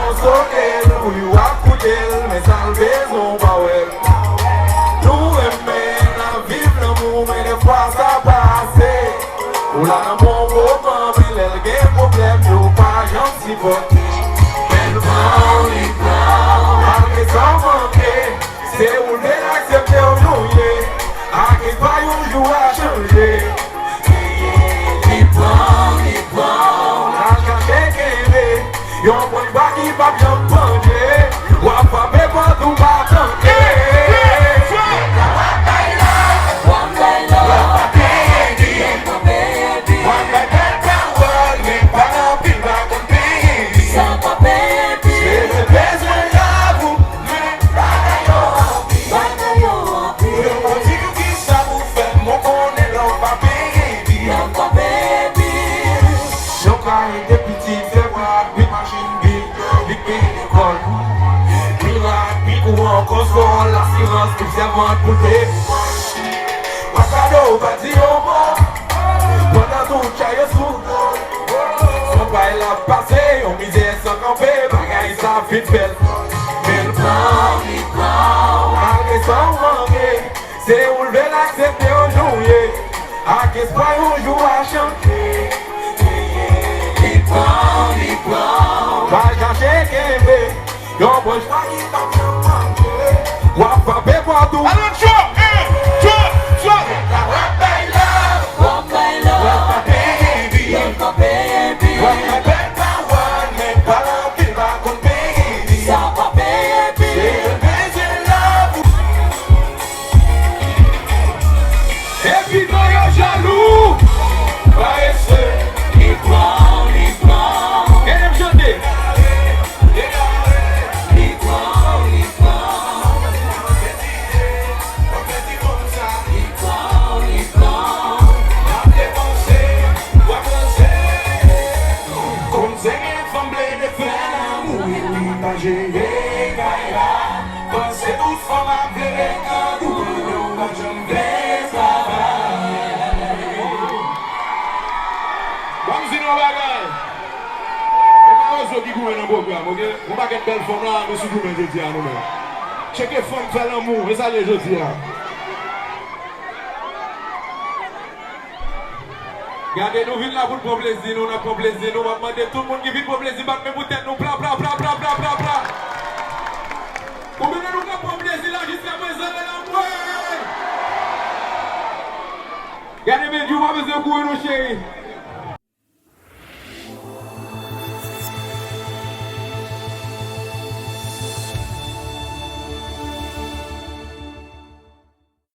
on sokel, ou yu ap koutel, men salve zon bawel. Nou eme nan viv l'amou, men de fwa sa pase. Ou la nan bon moman, bil el gen problem, yo pa jan si pot. Men l'man li plan, malke san manke, se ou le aksepte ou nou ye, ake pa yon jou a chanje. Li plan, la chanje kene, yon pon Baky pap jan panje, wap pa pe pat ou batanke. Console, l'assurance, tout servant pour tes Wakado, bâti au mort pendant tout chaye sous son bail a passé, on misère sans camper, bagaille ça fit belle. Mais le plan, malgré sans manquer, c'est où le l'accepter aujourd'hui, à qu'est-ce pas on joue à chanter. Il prend, va chercher Kébé, yon bon choix qui t'en wap pa pe kwa tou. Alon chou, chou. Wap bay love, wap pa baby, wap pa bel pa wan, men pa lan pil ba kon baby. Sa pa baby, se mèsi love. E pi nou yo jalou, paresse, li plan. Kenem chante? On va get belle femme là, nous sommes nous jeudi à nous. Checker femme faire l'amour, et ça les jeudi là. Regardez, nous venons là pour le plaisir, nous n'avons pas plaisir, nous va demander tout le monde qui vit pour plaisir, mais vous tête nous bla bla bla bla bla bla bla. Combien de nous avons plaisir là jusqu'à présent de l'amour? Regardez, mais Dieu va besoin de courir nous chéris.